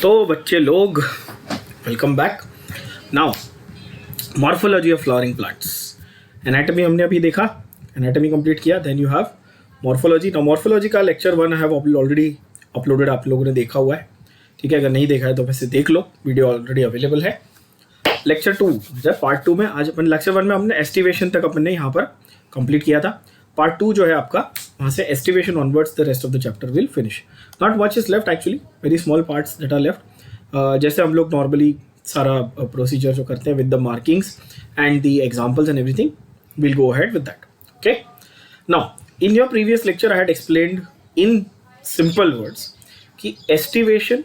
तो बच्चे लोग, welcome back. Now morphology of flowering plants. Anatomy हमने अभी देखा, एनाटॉमी कंप्लीट किया। Then you have morphology. Now morphology का lecture 1 I have already uploaded, आप लोगों ने देखा हुआ है, ठीक है। अगर नहीं देखा है तो वैसे देख लो, वीडियो ऑलरेडी अवेलेबल है। लेक्चर 2 जब पार्ट 2 में, आज अपन लेक्चर 1 में हमने एस्टिवेशन तक अपन ने यहाँ पर कंप्लीट किया था। पार्ट 2 जो है आपका, वहाँ से aestivation onwards the rest of the chapter will finish. Not much is left actually, very small parts that are left. जैसे हम लोग नॉर्मली सारा प्रोसीजर जो करते हैं with the markings and the examples and everything, will go ahead with that. Okay, now in your previous lecture I had explained in simple words कि aestivation,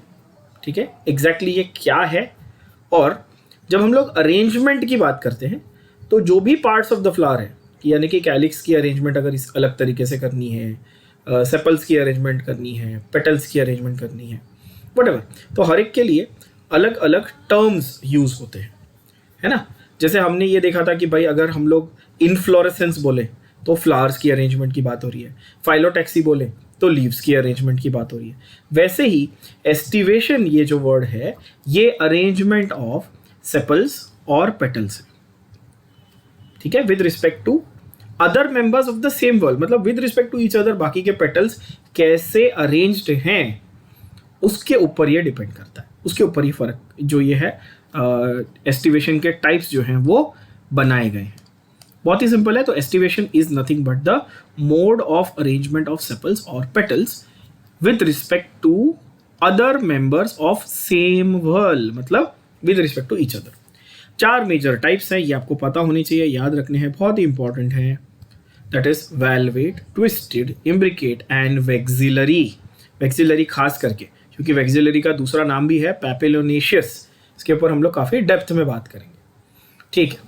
ठीक है, एग्जैक्टली ये क्या है। और जब हम लोग अरेंजमेंट की बात करते हैं तो जो भी पार्ट्स ऑफ द फ्लावर है, यानी कि कैलिक्स की अरेंजमेंट अगर इस अलग तरीके से करनी है, सेपल्स की अरेंजमेंट करनी है, पेटल्स की अरेंजमेंट करनी है, व्हाटएवर, तो हर एक के लिए अलग अलग टर्म्स यूज होते हैं, है ना। जैसे हमने ये देखा था कि भाई अगर हम लोग इनफ्लोरेसेंस बोले तो फ्लावर्स की अरेंजमेंट की बात हो रही है, फाइलोटैक्सी बोले तो लीव्स की अरेंजमेंट की बात हो रही है। वैसे ही एस्टिवेशन ये जो वर्ड है, ये अरेंजमेंट ऑफ सेपल्स और पेटल्स है, ठीक है, with respect to other members of the same world, मतलब with respect to each other, बाकी के पेटल्स कैसे अरेंज्ड हैं उसके ऊपर ये डिपेंड करता है, उसके ऊपर ही फर्क जो ये है एस्टिवेशन के टाइप्स जो हैं वो बनाए गए हैं। बहुत ही सिंपल है। तो aestivation is nothing but the mode of arrangement of sepals और petals with respect to other members of same world, मतलब with respect to each other. 4 major types हैं, ये आपको पता होनी चाहिए, याद रखने हैं, बहुत ही इंपॉर्टेंट है। That is velvet, twisted, imbricate and vexillary. Vexillary खास करके क्योंकि वेक्सिलरी का दूसरा नाम भी है पैपिलोनेशियस, इसके ऊपर हम लोग काफ़ी डेप्थ में बात करेंगे, ठीक है।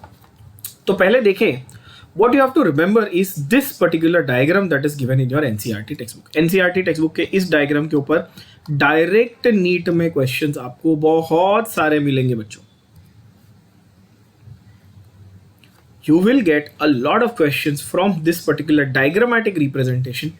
तो पहले देखें, what you have to remember is this particular diagram that is given in your NCERT text book. NCERT text book के इस डायग्राम के ऊपर डायरेक्ट नीट में क्वेश्चंस आपको बहुत सारे मिलेंगे बच्चों। You will get a lot of questions from this particular diagrammatic representation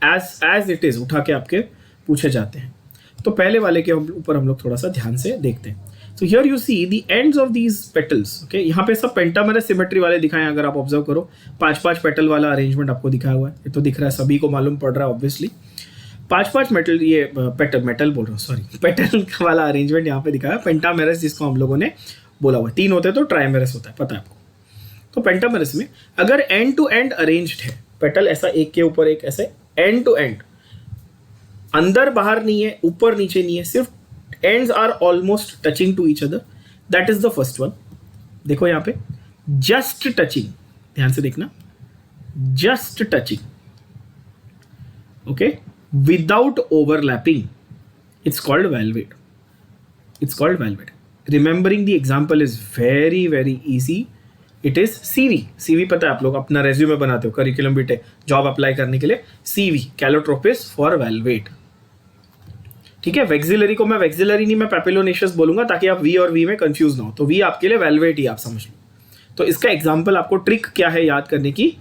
as it is, उठा के आपके पूछे जाते हैं। तो पहले वाले के ऊपर हम लोग थोड़ा सा ध्यान से देखते हैं। So here you see the ends of these petals, okay? यहाँ पे सब पेंटामेरस सिमेट्री वाले दिखाए हैं। अगर आप ऑब्जर्व करो, 5-5 पेटल वाला अरेंजमेंट आपको दिखाया हुआ है, ये तो दिख रहा है, सभी को मालूम पड़ रहा है ऑब्वियसली। 5-5 मेटल, ये मेटल बोल रहा हूँ, सॉरी, पेटल वाला अरेंजमेंट यहाँ पे दिखाया है। पेंटामेरस जिसको हम लोगों ने बोला हुआ है, 3 होते हैं तो ट्राइमेरस होता है, पता है आपको। तो पेंटामेरस में अगर एंड टू एंड अरेंज्ड है, पेटल ऐसा एक के ऊपर एक, ऐसे एंड टू एंड, अंदर बाहर नहीं है, ऊपर नीचे नहीं है, सिर्फ ends are almost touching to each other, that is the first one. देखो यहाँ पे जस्ट टचिंग, ध्यान से देखना, just touching, okay, without overlapping, it's called valvate, it's called valvate. Remembering the example is very very easy. It is CV. CV पता है आप लोग, अपना रेज्यूमे बनाते हो, करिकुलम बीटे जॉब अप्लाई करने के लिए, सीवी कैलोट्रोपिस फॉर वेलवेट, ठीक है। वेक्सिलरी को मैं वेक्सिलरी नहीं, मैं पैपिलोनेशियस बोलूंगा ताकि आप वी और वी में कंफ्यूज ना हो। तो वी आपके लिए वेलवेट ही आप समझ लो। तो इसका एग्जाम्पल आपको ट्रिक क्या है याद करने की,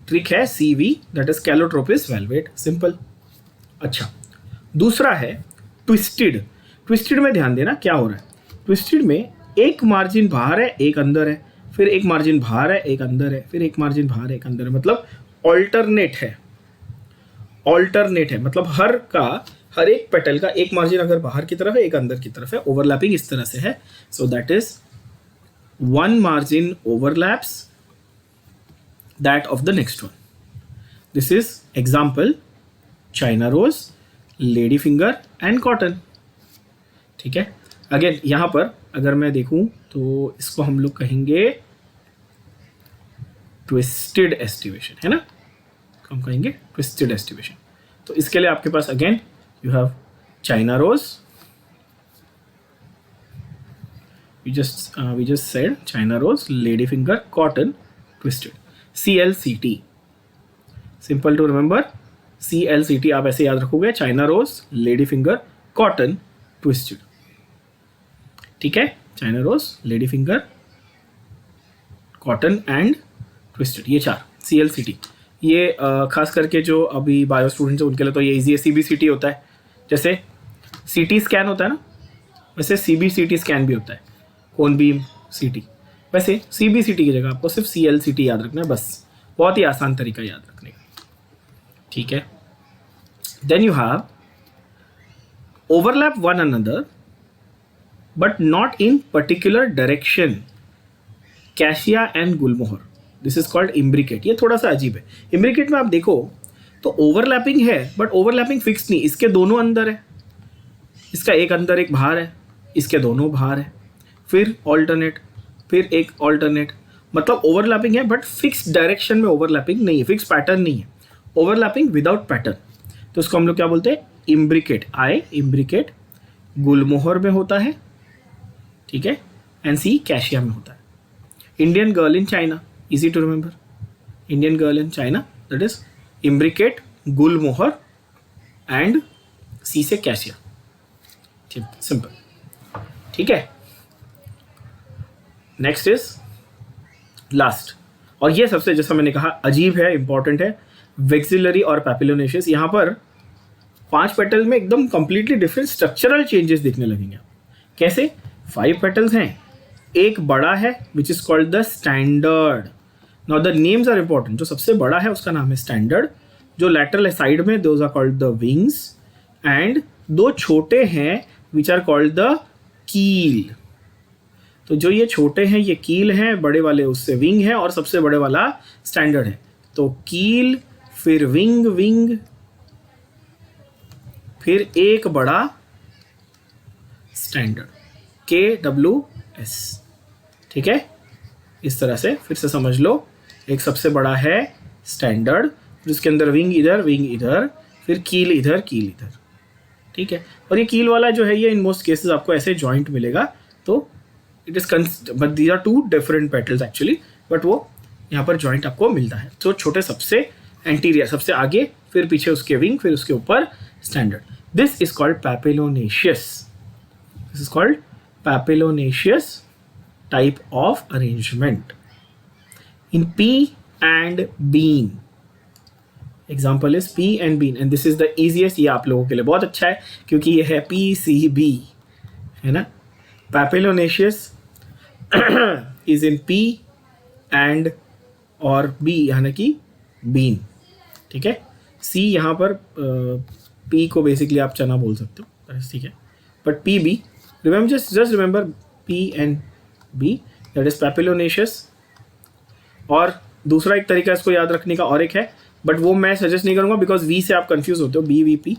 ट्रिक है CV, that is Calotropis velvet, simple. अच्छा, दूसरा है ट्विस्टेड। ट्विस्टेड में ध्यान देना क्या हो रहा है। ट्विस्टेड में एक मार्जिन बाहर है, एक अंदर है, फिर एक मार्जिन बाहर है, एक अंदर है, फिर एक मार्जिन बाहर है, एक अंदर है, मतलब ऑल्टरनेट है। ऑल्टरनेट है मतलब हर एक पेटल का एक मार्जिन अगर बाहर की तरफ है, एक अंदर की तरफ है, ओवरलैपिंग इस तरह से है। So that is one margin overlaps that of the next one. This is example China rose, lady finger and cotton, ठीक है। अगेन यहाँ पर अगर मैं देखूं तो इसको हम लोग कहेंगे ट्विस्टेड एस्टिवेशन, है ना, हम कहेंगे ट्विस्टेड एस्टिवेशन। तो इसके लिए आपके पास again you have China rose, we just said China rose, lady finger, cotton, twisted, CLCT, simple to remember. CLCT आप ऐसे याद रखोगे, China rose, lady finger, cotton, twisted, ठीक है। China rose, lady finger, cotton and twisted, ये 4 CLCT। ये खास करके जो अभी बायो स्टूडेंट्स हैं उनके लिए तो ये इजी है। CBCT होता है, जैसे CT स्कैन होता है ना, वैसे CBCT स्कैन भी होता है, कोन बीम CT। वैसे CBCT की जगह आपको सिर्फ CLCT याद रखना है बस, बहुत ही आसान तरीका याद रखने का, ठीक है। Then you have overlap one another but not in particular direction, cassia and gulmohar, this is called imbricate. ये थोड़ा सा अजीब है। इम्ब्रिकेट में आप देखो तो ओवरलैपिंग है बट ओवरलैपिंग फिक्स नहीं, इसके दोनों अंदर है, इसका एक अंदर एक बाहर है, इसके दोनों बाहर है, फिर ऑल्टरनेट, फिर एक ऑल्टरनेट, मतलब ओवरलैपिंग है बट फिक्स डायरेक्शन में ओवरलैपिंग नहीं है, फिक्स पैटर्न नहीं है, ओवरलैपिंग विदाउट पैटर्न। तो इसको हम लोग क्या बोलते हैं? इम्ब्रिकेट। इम्ब्रिकेट गुलमोहर में होता है, ठीक है, एंड C कैशिया में होता है। Indian girl in China, easy to remember, Indian girl in China, that is imbricate gulmohar and C से कैशिया, ठीक, सिंपल, ठीक है। नेक्स्ट इज लास्ट, और ये सबसे, जैसा मैंने कहा, अजीब है, इंपॉर्टेंट है, वेक्सिलरी और पैपिलोनेशियस। यहाँ पर 5 पेटल में एकदम कंप्लीटली डिफरेंट स्ट्रक्चरल चेंजेस दिखने लगेंगे। कैसे? 5 पेटल्स हैं, एक बड़ा है which is called the standard. Now the names are important. जो सबसे बड़ा है उसका नाम है स्टैंडर्ड, जो लैटरल है साइड में, those are called the wings, and 2 छोटे हैं विच आर कॉल्ड द कील। तो जो ये छोटे हैं ये कील हैं, बड़े वाले उससे विंग है, और सबसे बड़े वाला स्टैंडर्ड है। तो कील, फिर विंग, विंग, फिर एक बड़ा स्टैंडर्ड, KWS, ठीक है। इस तरह से फिर से समझ लो, एक सबसे बड़ा है स्टैंडर्ड, जिसके अंदर विंग इधर, फिर कील इधर, ठीक है। और ये कील वाला जो है ये इन मोस्ट केसेस आपको ऐसे जॉइंट मिलेगा। तो it is but these are 2 different petals actually, but वो यहाँ पर जॉइंट आपको मिलता है। तो छोटे सबसे एंटीरियर, सबसे आगे, फिर पीछे उसके विंग, फिर उसके ऊपर standard. This is called papilionaceous, this is called papilionaceous type of arrangement in pea and bean. Example is pea and bean, and this is the easiest. ये आप लोगों के लिए बहुत अच्छा है क्योंकि ये है PCB, है ना। पैपिलोनेशियस इज इन P एंड और B, यानी कि बीन, ठीक है। C यहाँ पर P को बेसिकली आप चना बोल सकते हो, ठीक है, but PB, remember, just remember P and B, that is papilionaceous. और दूसरा एक तरीका इसको याद रखने का और एक है, बट वो मैं सजेस्ट नहीं करूँगा बिकॉज V से आप कंफ्यूज होते हो। BVP,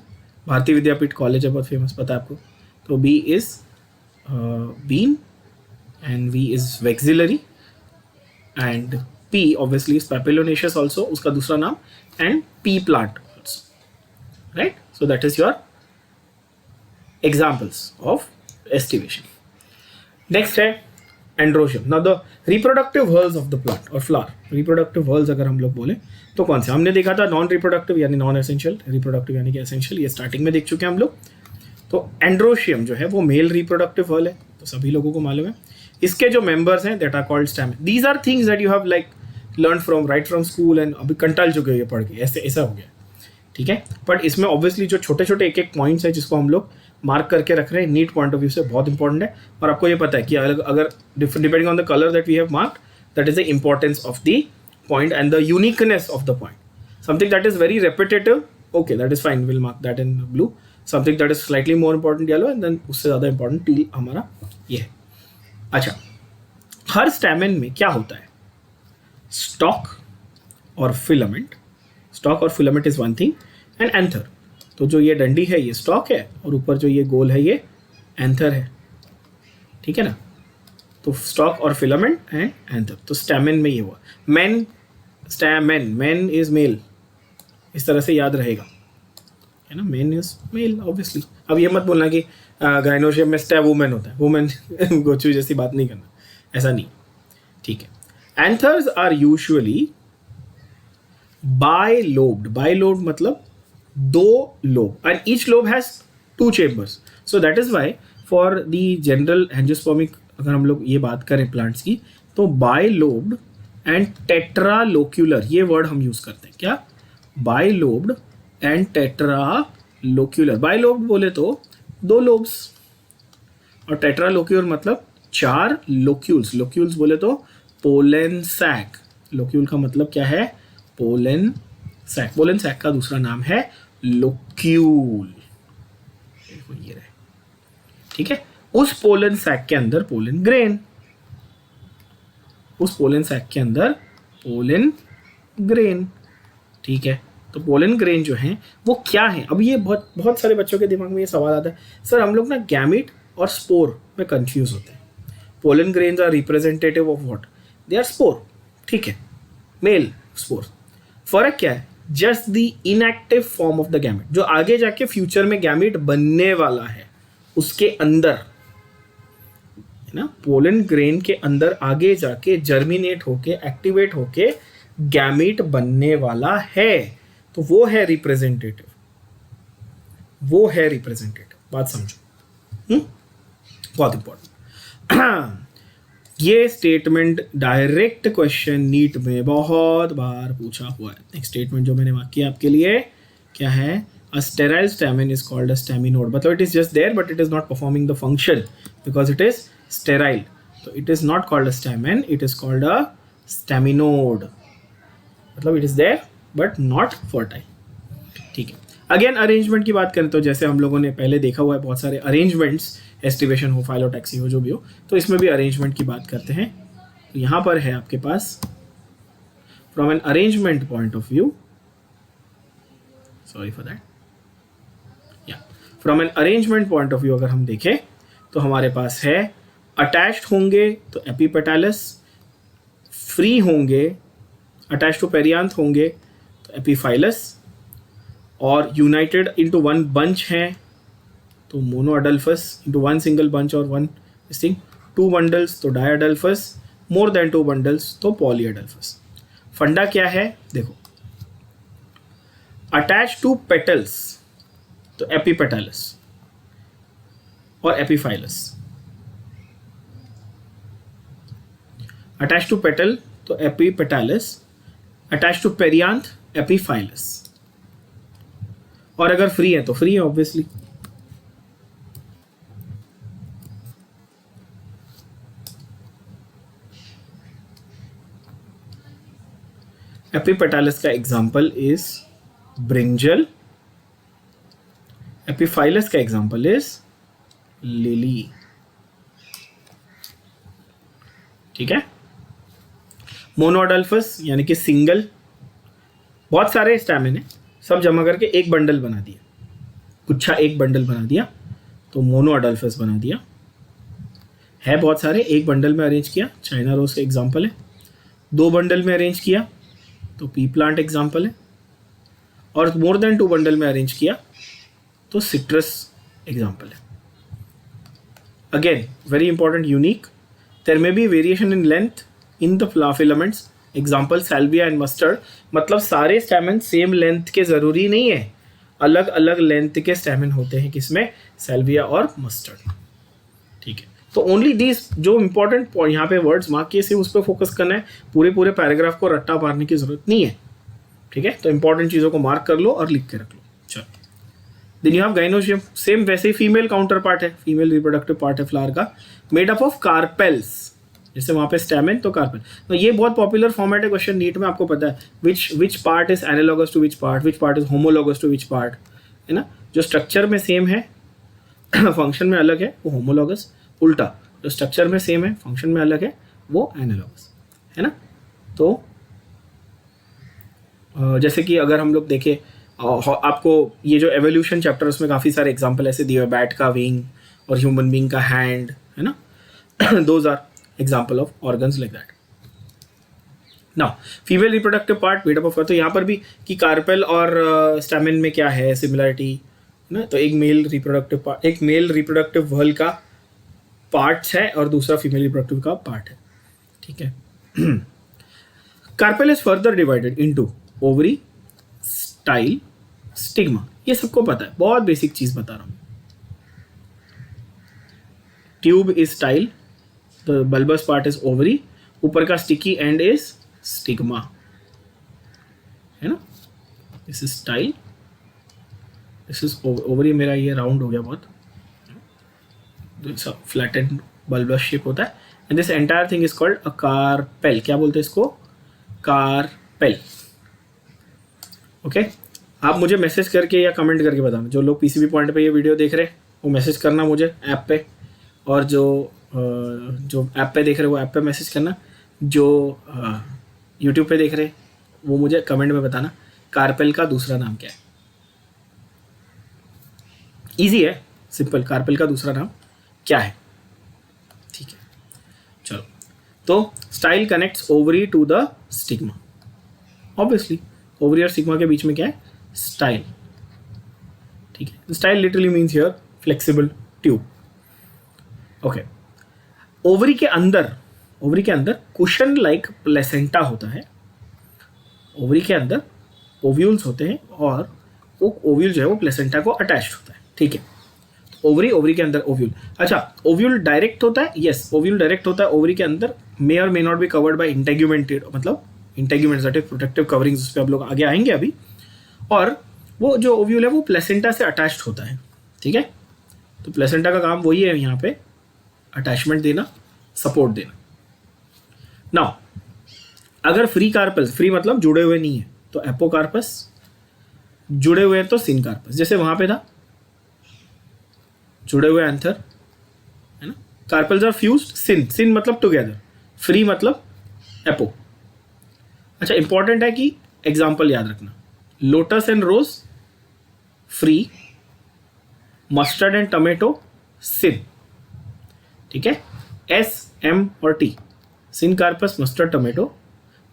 भारतीय विद्यापीठ कॉलेज है, बहुत फेमस, पता है आपको। तो B is bean and V is vexillary, and P obviously is papillonaceous also, उसका दूसरा नाम, and P plant also, right? So that is your examples of estivation. Next है androecium. Now the reproductive whorls of the plant or flower. Reproductive whorls अगर हम लोग बोले तो कौन से? हमने देखा था नॉन रिप्रोडक्टिव यानी नॉन एसेंशियल, रिप्रोडक्टिव यानी कि एसेंशियल, ये स्टार्टिंग में देख चुके हैं हम लोग। तो एंड्रोशियम जो है वो मेल रिप्रोडक्टिव हर्ल है, तो सभी लोगों को मालूम है। इसके जो मेंबर्स हैं that are called stamen. These are things that you have like learn from right from school and अभी कंटाल चुके हो ये पढ़ के, ऐसे ऐसा हो गया, ठीक है। बट इसमें ऑब्वियसली जो छोटे छोटे एक एक पॉइंट्स है जिसको हम लोग मार्क करके रख रहे हैं नीट पॉइंट ऑफ व्यू से, बहुत इंपॉर्टेंट है। और आपको ये पता है कि अगर depending on the colour that we have marked, that is the importance of the point and the uniqueness of the point. Something that is very repetitive, okay, that is fine, will mark that in blue. Something that is slightly more important yellow, and then उससे ज़्यादा important till हमारा ये है। अच्छा, हर stamen में क्या होता है? स्टॉक और फिलामेंट। स्टॉक और filament is one thing, and anther. तो जो ये डंडी है ये स्टॉक है, और ऊपर जो ये गोल है ये एंथर है, ठीक है ना। तो स्टॉक और फिलामेंट एंड एंथर। तो स्टैमेन में ये हुआ। Man, stamen, man is male, इस तरह से याद रहेगा, है ना। Man is male obviously. अब ये मत बोलना कि गाइनोशियम में स्टै वुमेन होता है, वुमेन गोचू जैसी बात नहीं करना, ऐसा नहीं, ठीक है। Anthers are usually bilobed. Bilobed मतलब 2 lobe, and each lobe has 2 chambers. So that is why for the general angiospermic, अगर हम लोग ये बात करें प्लांट्स की, तो बाइलोब्ड एंड टेट्रालोक्यूलर, ये वर्ड हम यूज करते हैं। क्या? Bilobed and टेट्रालोक्यूलर। बाइलोब्ड बोले तो 2 लोब्स, और टेट्रालोक्यूल मतलब 4 लोक्यूल्स। लोक्यूल्स बोले तो पोलन सैक। लोक्यूल का मतलब क्या है? Pollen sac. पोलन सैक का दूसरा नाम है लोक्यूल। देखो ये रहे, ठीक है। उस पोलन सैक के अंदर पोलन ग्रेन, उस पोलन सैक के अंदर पोलन ग्रेन, ठीक है। तो पोलन ग्रेन जो है वो क्या है? अब ये बहुत बहुत सारे बच्चों के दिमाग में ये सवाल आता है, सर हम लोग ना गैमीट और स्पोर में कंफ्यूज होते हैं। Pollen grains are representative of what? They are spore, ठीक है, मेल स्पोर। फर्क क्या है? Just the inactive form of the gamete, जो आगे जाके फ्यूचर में गैमीट बनने वाला है उसके अंदर, है ना। पोलन ग्रेन के अंदर आगे जाके जर्मिनेट होके एक्टिवेट होके गैमीट बनने वाला है, तो वो है रिप्रेजेंटेटिव, वो है रिप्रेजेंटेटिव। बात समझो, बहुत इंपॉर्टेंट। ये स्टेटमेंट डायरेक्ट क्वेश्चन नीट में बहुत बार पूछा हुआ है। नेक्स्ट स्टेटमेंट जो मैंने मार्क किया आपके लिए क्या है? A sterile stamen is called a staminode. मतलब it is just there but it is not performing the function because it is sterile. तो it is not called a stamen, it is called a staminode. मतलब it is there but not fertile, ठीक है। Again arrangement की बात करें तो जैसे हम लोगों ने पहले देखा हुआ है बहुत सारे अरेंजमेंट्स, एस्टिवेशन हो, फाइलोटैक्सी हो, जो भी हो, तो इसमें भी अरेंजमेंट की बात करते हैं। तो यहाँ पर है आपके पास from an arrangement point of view, sorry for that, या from an arrangement point of view अगर हम देखें तो हमारे पास है अटैच्ड होंगे तो एपिपेटालस, फ्री होंगे अटैच्ड टू पेरियांथ होंगे तो एपिफाइलस, और यूनाइटेड इनटू वन बंच हैं तो मोनोअडल्फस, इनटू वन सिंगल बंच और वन थिंग, 2 बंडल्स तो डायअडल्फस, मोर देन 2 बंडल्स तो पॉलीअडल्फस। फंडा क्या है? देखो, अटैच टू पेटल्स तो एपिपेटालस और एपिफाइलस, अटैच टू पेटल तो एपिपेटालस, अटैच टू पेरियांथ एपिफाइलस, और अगर फ्री है तो फ्री है ऑब्वियसली। एपिपेटालस का एग्जाम्पल इज ब्रिंजल, एपिफाइलस का एग्जाम्पल इज लिली, ठीक है। मोनोअडल्फस यानी कि सिंगल, बहुत सारे स्टैमिन है, सब जमा करके एक बंडल बना दिया, गुच्छा एक बंडल बना दिया तो मोनोअडल्फस बना दिया। है बहुत सारे, एक बंडल में अरेंज किया, चाइना रोज का एग्जाम्पल है। 2 बंडल में अरेंज किया तो पी प्लांट एग्जाम्पल है, और मोर देन 2 बंडल में अरेंज किया तो सिट्रस एग्जाम्पल है। Again very important, unique, there may be variation in length in the filaments, example salvia and mustard. मतलब सारे स्टैमिन सेम लेंथ के जरूरी नहीं है, अलग अलग लेंथ के स्टैमिन होते हैं, किसमें? सैल्विया और मस्टर्ड, ठीक है। तो ओनली दीज जो इंपॉर्टेंट यहाँ पे वर्ड्स मार्क किए सिर्फ उस पर फोकस करना है, पूरे पैराग्राफ को रट्टा मारने की जरूरत नहीं है, ठीक है। तो इंपॉर्टेंट चीज़ों को मार्क कर लो और लिख के रख लो। चलो, then you have gynoecium, same वैसे ही फीमेल काउंटर पार्ट है, फीमेल रिप्रोडक्टिव पार्ट है फ्लावर का, मेड अप ऑफ कार्पेल्स, जैसे वहाँ पे स्टैमिन तो कार्पेल। तो ये बहुत पॉपुलर फॉर्मेट है क्वेश्चन नीट में, आपको पता है which part is analogous to which part is homologous to which part, है ना। जो स्ट्रक्चर में सेम है फंक्शन में अलग है वो होमोलॉगस, उल्टा जो स्ट्रक्चर में सेम है फंक्शन में अलग है वो एनालॉगस, है ना। तो जैसे कि अगर हम लोग देखें आपको ये जो एवोल्यूशन चैप्टर उसमें काफ़ी सारे एग्जांपल ऐसे दिए हुए, बैट का विंग और ह्यूमन बीइंग का हैंड, है ना। Those are example of organs like that. Now female reproductive part made up of, तो यहाँ पर भी कि कार्पेल और स्टैमिन में क्या है सिमिलरिटी, है ना। तो एक मेल रिप्रोडक्टिव पार्ट, एक मेल रिप्रोडक्टिव व्हर्ल का पार्ट्स है और दूसरा फीमेल रिप्रोडक्टिव का पार्ट है, ठीक है। Carpel is further divided into ovary, style, stigma. ये सबको पता है, बहुत बेसिक चीज बता रहा हूं। Tube is style, the bulbous part is ovary, ऊपर का स्टिकी एंड इज स्टिग्मा, है ना। This is style, this is ovary. मेरा ये राउंड हो गया बहुत, फ्लैटेंड बल्बस शेप होता है, and this entire thing is called a carpel. क्या बोलते हैं इसको? कार्पेल. ओके, आप मुझे मैसेज करके या कमेंट करके बताना. जो लोग पीसीबी पॉइंट पे ये वीडियो देख रहे हैं वो मैसेज करना मुझे ऐप पे, और जो ऐप पे देख रहे हैं वो ऐप पे मैसेज करना. जो यूट्यूब पे देख रहे हैं वो मुझे कमेंट में बताना कार्पेल का दूसरा नाम क्या है. इजी है, सिंपल. कार्पेल का दूसरा नाम क्या है? ठीक है, चलो. तो style connects ovary to the stigma. Obviously ovary और स्टिग्मा के बीच में क्या है? स्टाइल. ठीक है, style literally means here flexible tube. Okay, ovary के अंदर कुशन लाइक प्लेसेंटा होता है. ओवरी के अंदर ओव्यूल्स होते हैं और वो ओव्यूल जो है वो प्लेसेंटा को अटैच्ड होता है. ठीक है, ओवरी के अंदर ओव्यूल. अच्छा, ओव्यूल डायरेक्ट होता है? यस, ओव्यूल डायरेक्ट होता है. ओवरी के अंदर मे और may not be covered by integumented, मतलब integument that is protective coverings. उस पर आप लोग आगे आएंगे अभी. और वो जो ओव्यूल है वो प्लेसेंटा से अटैच्ड होता है. ठीक है, तो प्लेसेंटा का काम वही है यहाँ पे, अटैचमेंट देना, सपोर्ट देना. नाउ अगर फ्री कार्पल्स, फ्री मतलब जुड़े हुए नहीं है, तो एपोकार्पस. जुड़े हुए हैं तो सिनकार्पस. जैसे वहां पे था जुड़े हुए एंथर, है ना. Carpals are fused. सिन मतलब टुगेदर, फ्री मतलब एपो. अच्छा, इंपॉर्टेंट है कि एग्जाम्पल याद रखना. Lotus and rose free, mustard and tomato syn. ठीक है, एस, एम और T, syncarpous, mustard, tomato.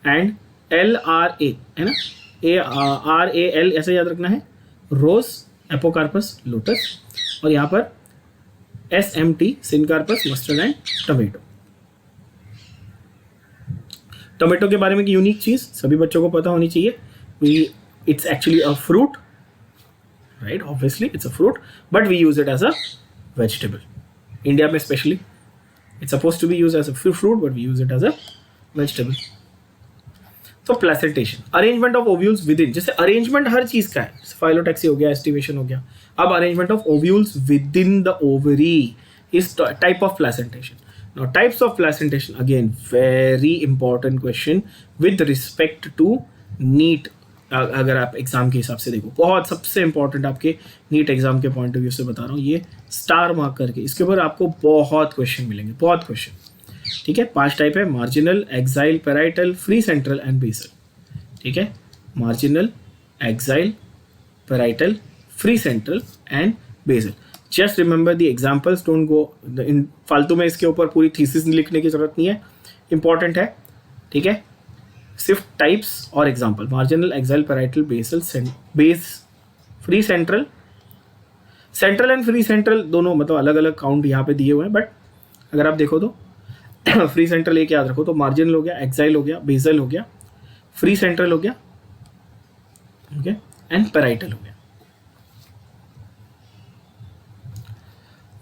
And LRA, है ना, RAL ऐसे याद रखना है. Rose, apocarpous, lotus. और यहाँ पर SMT, syncarpous, mustard and tomato. Tomato के बारे में एक यूनिक चीज़ सभी बच्चों को पता होनी चाहिए. It's actually a fruit, right? Obviously it's a fruit, but we use it as a vegetable. India में specially it's suppose to be use as a fruit, but we use it as a vegetable. तो placentation, arrangement of ovules within. जैसे arrangement हर चीज का है, phyllotaxy हो गया, aestivation हो गया. अब arrangement of ovules within the ovary is type of placentation. Now types of placentation, again very important question with respect to NEET. अगर आप एग्जाम के हिसाब से देखो, बहुत सबसे इंपॉर्टेंट आपके नीट एग्जाम के पॉइंट ऑफ व्यू से बता रहा हूँ. ये स्टार मार्क करके, इसके ऊपर आपको बहुत क्वेश्चन मिलेंगे, बहुत क्वेश्चन. ठीक है, 5 टाइप है: marginal, axile, parietal, free central and basal. ठीक है, marginal, axile, parietal, free central and basal. Just remember the examples, don't go in फालतू में इसके ऊपर पूरी थीसिस लिखने की जरूरत नहीं है. इंपॉर्टेंट है. ठीक है, सिर्फ टाइप्स और example: marginal, axile, parietal, basal, base, free central. Central and free central दोनों मतलब अलग अलग काउंट यहाँ पे दिए हुए हैं, बट अगर आप देखो तो फ्री सेंट्रल एक याद रखो, तो मार्जिनल हो गया, एक्साइल हो गया, बेसल हो गया, फ्री सेंट्रल हो गया, ओके, एंड पैराइटल हो गया.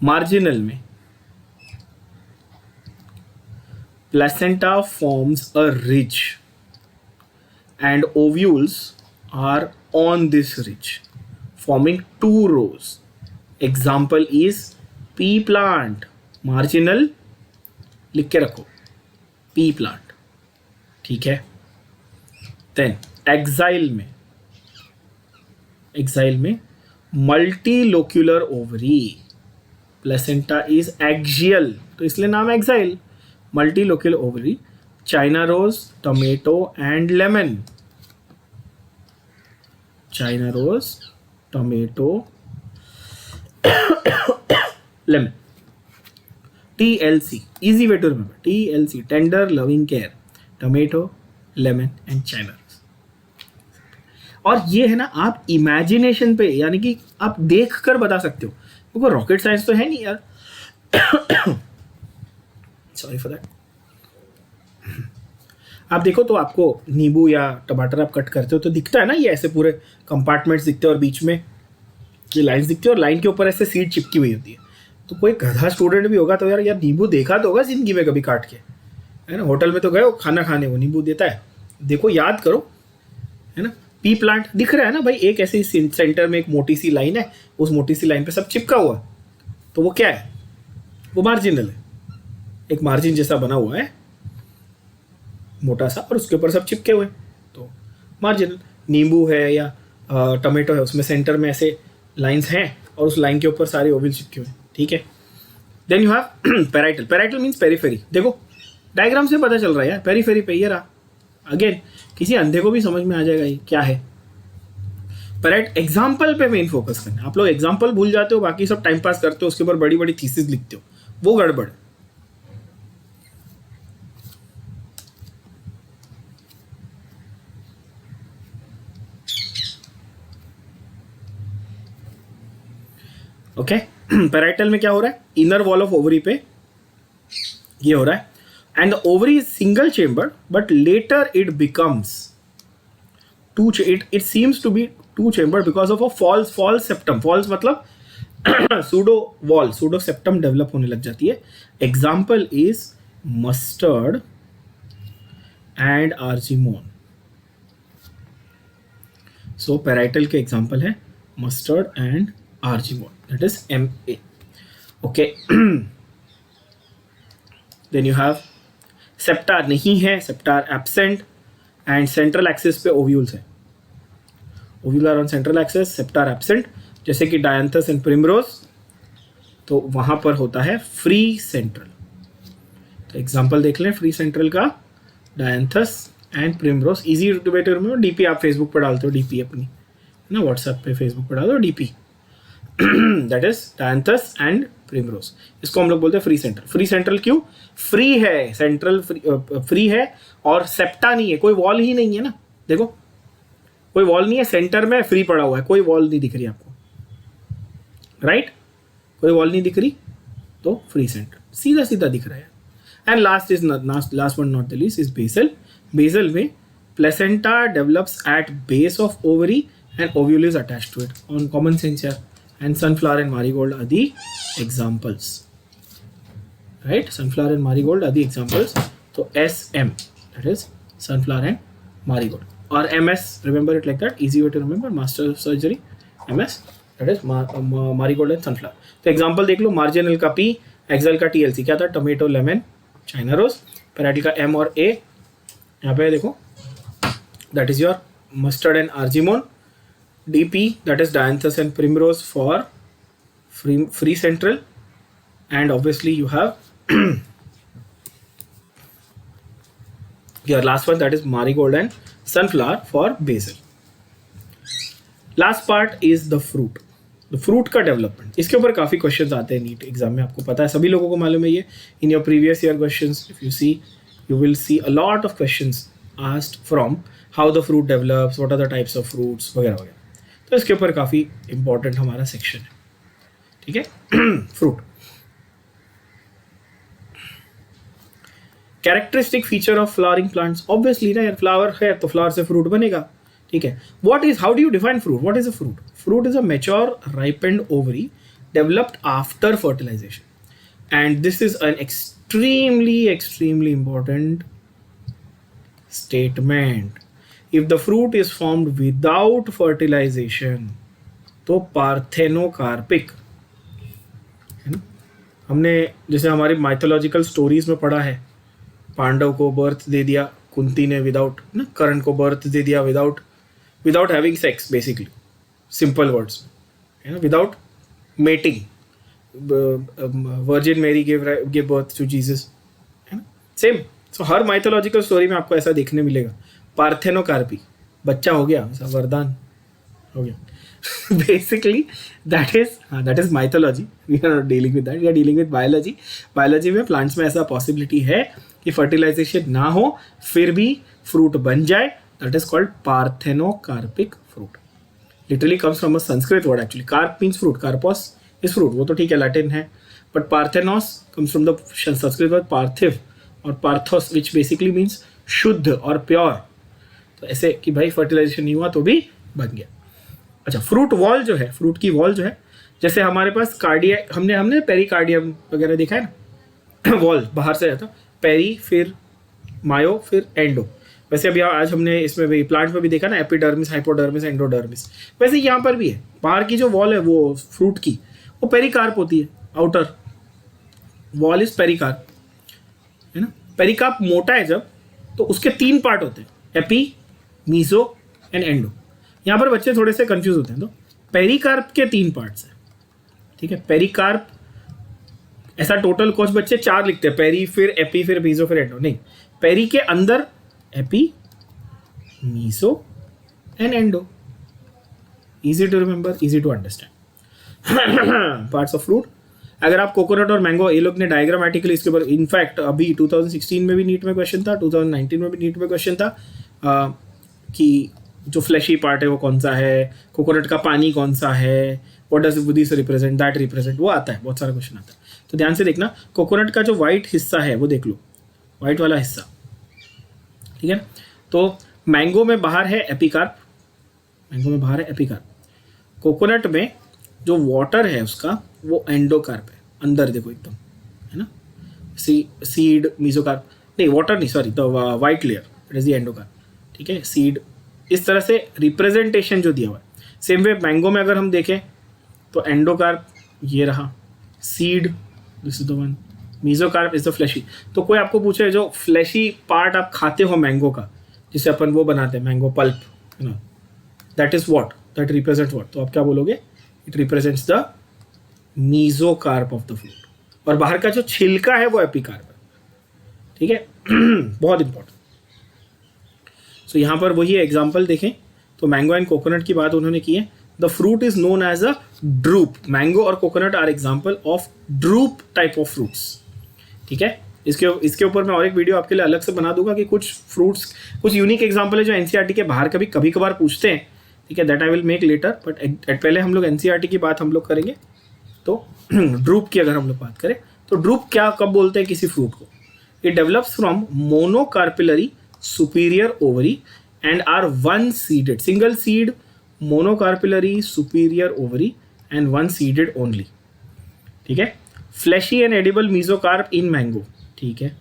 मार्जिनल में placenta forms a ridge and ovules are on this ridge forming 2 rows. Example is pea plant. Marginal लिख के रखो, pea plant. ठीक है. Then exile में multilocular ovary. Placenta is axial, तो इसलिए नाम exile. Multilocular ovary, China rose, tomato and lemon. China rose, tomato, lemon. TLC, easy way to remember. TLC, tender loving care, tomato, lemon and China rose. और ये है ना, आप imagination पे, यानी कि आप देख कर बता सकते हो, क्योंकि रॉकेट साइंस तो है नहीं यार. Sorry for that. आप देखो तो आपको नींबू या टमाटर आप कट करते हो तो दिखता है ना, ये ऐसे पूरे कंपार्टमेंट्स दिखते हैं और बीच में ये लाइंस दिखती है और लाइन के ऊपर ऐसे सीड चिपकी हुई होती है. तो कोई गधा स्टूडेंट भी होगा तो यार नींबू देखा तो होगा जिंदगी में कभी काट के, है ना. होटल में तो गए हो खाना खाने, वो नींबू देता है, देखो याद करो, है ना. पी प्लांट दिख रहा है ना भाई, एक ऐसे सेंटर में एक मोटी सी लाइन है, उस मोटी सी लाइन पे सब चिपका हुआ, तो वो क्या है? वो मार्जिनल है, एक मार्जिन जैसा बना हुआ है मोटा सा और उसके ऊपर सब चिपके हुए, तो मार्जिनल। नींबू है या टमाटो है, उसमें सेंटर में ऐसे लाइंस हैं और उस लाइन के ऊपर सारे ओवल चिपके हुए, ठीक है। Then you have parietal. Parietal means periphery. देखो डायग्राम से पता चल रहा है यार, पेरीफेरी पे ये रहा। अगेन किसी अंधे को भी समझ में आ जाएगा ये क्या है। पैराइट एग्जाम्पल पे मेन फोकस करना। आप लोग एग्जाम्पल भूल जाते हो, बाकी सब टाइम पास करते हो, उसके ऊपर बड़ी बड़ी थीसिस लिखते हो, वो गड़बड़। ओके पैराइटल में क्या हो रहा है, इनर वॉल ऑफ ओवरी पे ये हो रहा है, and the ovary is single chamber but later it becomes two, it seems to be two chamber because of a false septum. False मतलब pseudo wall, pseudo septum develop होने लग जाती है। Example is mustard and argemone. So parietal के example है mustard and argemone, that is MA. Okay. Then you have septar नहीं है, septar absent, and central axis पे ovules है। Ovule are on central axis, septar absent, जैसे कि dianthus and primrose, तो वहाँ पर होता है free central। तो एग्जाम्पल देख लें फ्री सेंट्रल का, dianthus and primrose। Easy way to remember, DP आप फेसबुक पर डालते हो, डीपी अपनी ना व्हाट्सएप पे फेसबुक पर डालो DP, that is dianthus and primrose. इसको हम लोग बोलते हैं फ्री सेंट्रल। फ्री सेंट्रल क्यों? फ्री है, सेंट्रल फ्री है और सेप्टा नहीं है, कोई वॉल ही नहीं है ना। देखो कोई वॉल नहीं है, सेंटर में फ्री पड़ा हुआ है, कोई वॉल नहीं दिख रही आपको, राइट? कोई वॉल नहीं दिख रही, तो फ्री सेंट्रल सीधा सीधा दिख रहा है। And last is last one not the least is basal. Basal में placenta develops at base of ovary and ovule is attached to it on common sense यार। And sunflower and marigold are the examples, right? Sunflower and marigold are the examples. So SM, that is sunflower and marigold, or MS, remember it like that, easy way to remember, master of surgery, MS, that is marigold and sunflower. तो example देख लो, marginal का P, axial का TLC क्या था, tomato, lemon, china rose, parietal का M और A, यहाँ पे देखो that is your mustard and argemone, DP that is dianthus and primrose for free central, and obviously you have your last one that is marigold and sunflower for basal. Last part is the fruit. The fruit का development, इसके ऊपर काफ़ी questions आते हैं NEET exam में, आपको पता है, सभी लोगों को मालूम है ये। In your previous year questions, if you see, you will see a lot of questions asked from how the fruit develops, what are the types of fruits वगैरह वगैरह। तो इसके ऊपर काफ़ी इंपॉर्टेंट हमारा सेक्शन है, ठीक है। Fruit characteristic feature of flowering plants, obviously ना यार, फ्लावर है तो फ्लावर से फ्रूट बनेगा, ठीक है। What is, how do you define fruit? What is a fruit? Fruit is a mature ripened ovary developed after fertilisation, and this is an extremely important statement. If the fruit is formed without fertilization, तो parthenocarpic है ना। हमने जैसे हमारी mythological stories में पढ़ा है, पांडव को बर्थ दे दिया कुंती ने विदाउट ना, कर्ण को बर्थ दे दिया without having sex, basically simple words है ना, विदाउट मेटिंग। वर्जिन मेरी गिव बर्थ टू जीसस, है ना, सेम। सो हर माइथोलॉजिकल स्टोरी में आपको ऐसा देखने मिलेगा, पार्थेनोकार्पी, बच्चा हो गया, वरदान हो गया। Basically that is mythology, we are not dealing with that, we are dealing with biology. Biology में प्लांट्स में ऐसा पॉसिबिलिटी है कि फर्टिलाइजेशन ना हो फिर भी फ्रूट बन जाए, that is called parthenocarpic fruit. Literally comes from a Sanskrit word actually. Carp means fruit, carpos is fruit, वो तो ठीक है लैटिन है, but parthenos comes from the Sanskrit word parthiv और पार्थोस विच बेसिकली मीन्स शुद्ध और प्योर। तो ऐसे कि भाई फर्टिलाइजेशन नहीं हुआ तो भी बन गया। अच्छा, फ्रूट वॉल जो है, फ्रूट की वॉल जो है, जैसे हमारे पास कार्डिया, हमने पेरिकार्डियम वगैरह देखा है ना, वॉल बाहर से आता, पेरी फिर मायो फिर एंडो। वैसे अभी आज हमने इसमें भी प्लांट में भी देखा ना, एपिडर्मिस, हाइपोडर्मिस, एंडोडर्मिस। वैसे यहाँ पर भी है, बाहर की जो वॉल है वो फ्रूट की, वो पेरिकार्प होती है, आउटर वॉल इज पेरिकार्प, है ना। पेरिकार्प मोटा है जब, तो उसके 3 पार्ट होते हैं, एपी, मीजो एंड एंडो। यहाँ पर बच्चे थोड़े से कंफ्यूज होते हैं। तो पेरिकार्प के 3 पार्ट्स हैं, ठीक है। पेरिकार्प ऐसा टोटल कुछ बच्चे 4 लिखते हैं, पेरी फिर एपी फिर मीजो फिर एंडो, नहीं, पेरी के अंदर epi, meso and endo. Easy to remember, easy to understand. Parts of fruit. अगर आप कोकोनट और मैंगो, ये लोग ने डायग्रामेटिकली इसके ऊपर, इनफैक्ट अभी 2016 में भी नीट में क्वेश्चन था, 2019 में भी नीट में क्वेश्चन था कि जो फ्लैशी पार्ट है वो कौन सा है, कोकोनट का पानी कौन सा है, what does this represent, that represent, वो आता है, बहुत सारा क्वेश्चन आता है। तो ध्यान से देखना, कोकोनट का जो वाइट हिस्सा है वो देख लो, वाइट वाला हिस्सा, ठीक है। तो मैंगो में बाहर है एपिकार्प, मैंगो में बाहर है एपिकार्प। कोकोनट में जो वाटर है उसका वो एंडोकार्प है, अंदर देखो एकदम, है ना। सीड, मीजोकार्प, नहीं वाटर नहीं, sorry, the white layer, it is the endocarp, ठीक है। सीड, इस तरह से रिप्रेजेंटेशन जो दिया हुआ है। सेम वे मैंगो में अगर हम देखें तो एंडोकार्प ये रहा, seed this is the one, mesocarp is the fleshy. तो कोई आपको पूछे जो फ्लैशी पार्ट आप खाते हो मैंगो का, जिसे अपन वो बनाते हैं मैंगो पल्प, है ना, that is what, that represents what, तो आप क्या बोलोगे, it represents the mesocarp of the fruit. और बाहर का जो छिलका है वो एपिकार्प है, ठीक है। बहुत इंपॉर्टेंट। सो यहाँ पर वही एग्जाम्पल देखें तो मैंगो एंड कोकोनट की बात उन्होंने की है। The fruit is known as a drupe. Mango और coconut are example of drupe type of fruits, ठीक है। इसके ऊपर मैं और एक वीडियो आपके लिए अलग से बना दूंगा कि कुछ फ्रूट्स, कुछ यूनिक एग्जाम्पल है जो एनसीईआरटी के बाहर कभी कभार पूछते हैं, ठीक है। That I will make later, but पहले हम लोग एनसीईआरटी की बात हम लोग करेंगे। तो ड्रूप की अगर हम लोग बात करें तो ड्रूप क्या कब बोलते हैं किसी फ्रूट को, it develops from monocarpellary superior ovary and are one seeded, single seed, monocarpellary superior ovary and one seeded only, ठीक है। Fleshy and edible mesocarp in mango, ठीक है।